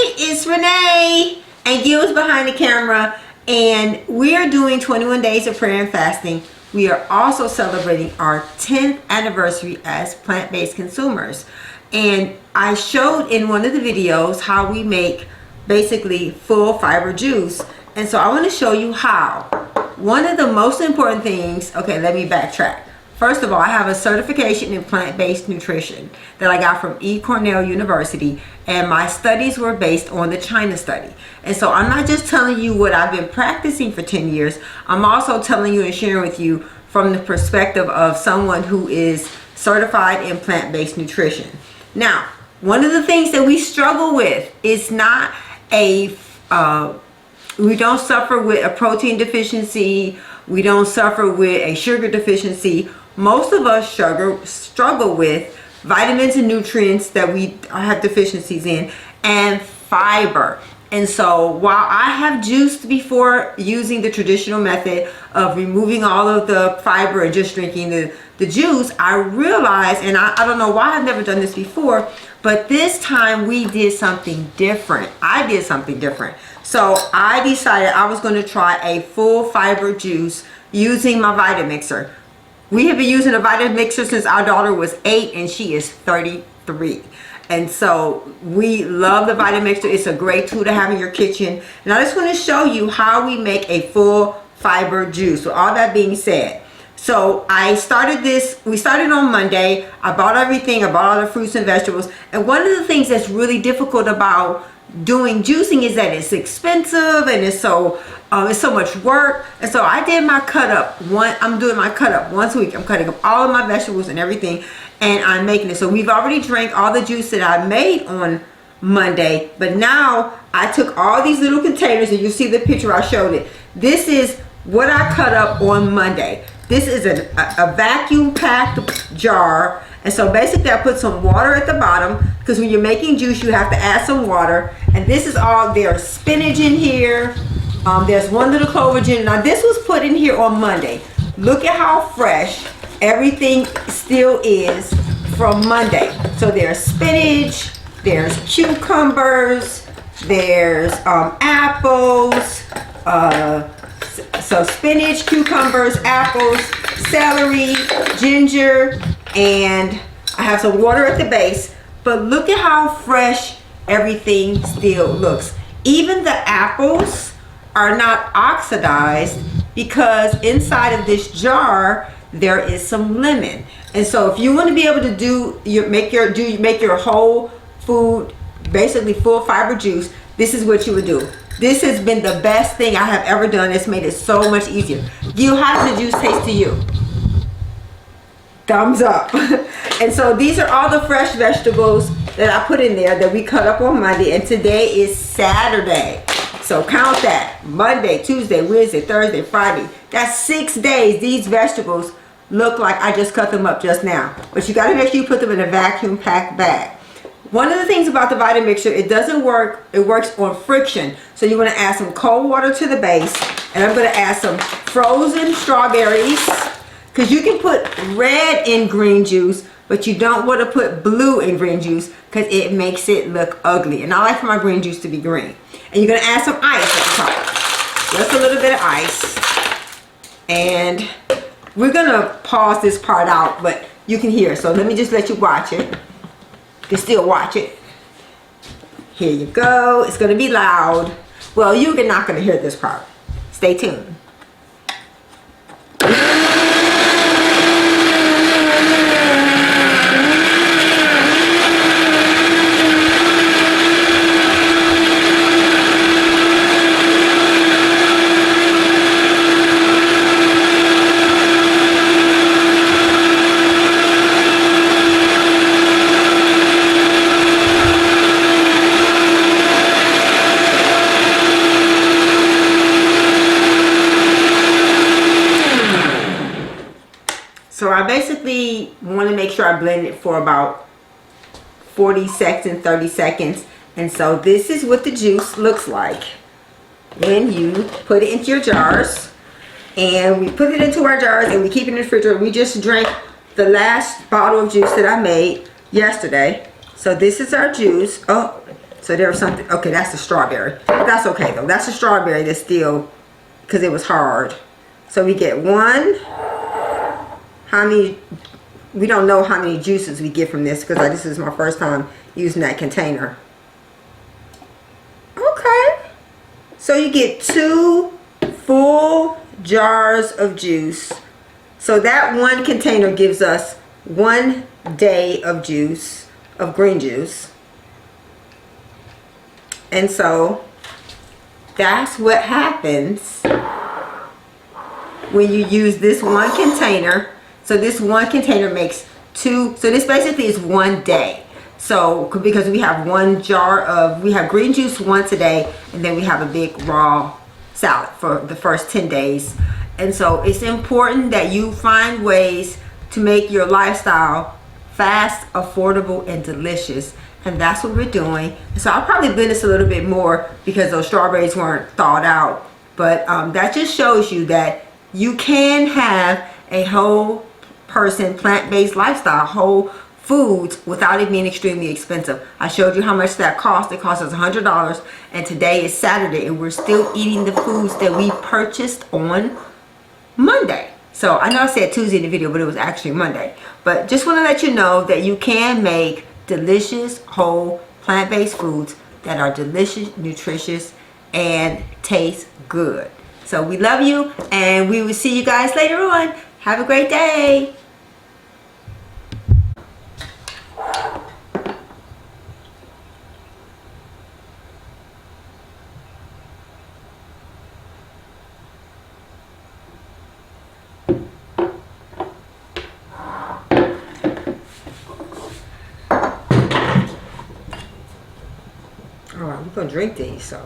it's Renee and Gil's behind the camera, and we are doing 21 days of prayer and fasting. We are also celebrating our 10th anniversary as plant-based consumers. And I showed in one of the videos how we make basically full fiber juice. And so I want to show you how. One of the most important things, okay, let me backtrack. First of all, I have a certification in plant-based nutrition that I got from Cornell University, and my studies were based on the China study. And so I'm not just telling you what I've been practicing for 10 years, I'm also telling you and sharing with you from the perspective of someone who is certified in plant-based nutrition. Now, one of the things that we struggle with is not we don't suffer with a protein deficiency, we don't suffer with a sugar deficiency. Most of us struggle with vitamins and nutrients that we have deficiencies in, and fiber. And so while I have juiced before using the traditional method of removing all of the fiber and just drinking the juice, I realized, and I don't know why I've never done this before, but this time we did something different. I did something different. So I decided I was going to try a full fiber juice using my Vitamixer. We have been using a Vitamixer since our daughter was 8 and she is 33. And so we love the Vitamixer. It's a great tool to have in your kitchen. And I just want to show you how we make a full fiber juice. So all that being said, so I started this, we started on Monday. I bought everything, I bought all the fruits and vegetables. And one of the things that's really difficult about doing juicing is that it's expensive and it's so much work. And so I did my cut up I'm doing my cut up once a week. I'm cutting up all of my vegetables and everything, and I'm making it. So we've already drank all the juice that I made on Monday, but now I took all these little containers, and you see the picture, I showed it. This is what I cut up on Monday. This is a vacuum packed jar. And so basically I put some water at the bottom, because when you're making juice you have to add some water. And this is all, there's spinach in here, there's one little clove of ginger. Now this was put in here on Monday. Look at how fresh everything still is from Monday. So there's spinach, there's cucumbers, there's apples, so spinach, cucumbers, apples, celery, ginger, and I have some water at the base. But look at how fresh everything still looks. Even the apples are not oxidized, because inside of this jar there is some lemon. And so if you want to be able to make your whole food basically full fiber juice, this is what you would do. This has been the best thing I have ever done. It's made it so much easier. Gil, how does the juice taste to you? Thumbs up. And so these are all the fresh vegetables that I put in there that we cut up on Monday, and today is Saturday. So count that. Monday, Tuesday, Wednesday, Thursday, Friday. That's 6 days. These vegetables look like I just cut them up just now. But you got to make sure you put them in a vacuum packed bag. One of the things about the Vitamixer, it doesn't work, it works on friction. So you want to add some cold water to the base, and I'm going to add some frozen strawberries, because you can put red in green juice, but you don't want to put blue in green juice because it makes it look ugly. And I like for my green juice to be green. And you're going to add some ice at the top. Just a little bit of ice. And we're going to pause this part out, but you can hear. So let me just let you watch it. You can still watch it. Here you go. It's going to be loud. Well, you're not going to hear this part. Stay tuned. So I basically want to make sure I blend it for about 40 seconds, 30 seconds. And so this is what the juice looks like when you put it into your jars. And we put it into our jars and we keep it in the refrigerator. We just drank the last bottle of juice that I made yesterday. So this is our juice. Oh, So there was something, okay, that's the strawberry. But that's okay though. That's the strawberry that's still, because it was hard. So we get one. How many, we don't know how many juices we get from this, because this is my first time using that container. Okay. So you get 2 full jars of juice. So that one container gives us 1 day of juice, of green juice. And so that's what happens when you use this one container. So this one container makes 2, so this basically is 1 day. So because we have 1 jar of, we have green juice once a day, and then we have a big raw salad for the first 10 days. And so it's important that you find ways to make your lifestyle fast, affordable, and delicious. And that's what we're doing. So I'll probably blend this a little bit more because those strawberries weren't thawed out. But that just shows you that you can have a whole person plant-based lifestyle, whole foods, without it being extremely expensive. I showed you how much that cost. It cost us $100, and today is Saturday, and we're still eating the foods that we purchased on Monday. So I know I said Tuesday in the video, but it was actually Monday. But just want to let you know that you can make delicious, whole, plant-based foods that are delicious, nutritious, and taste good. So we love you, and we will see you guys later on. Have a great day. All right, we're gonna drink these, so.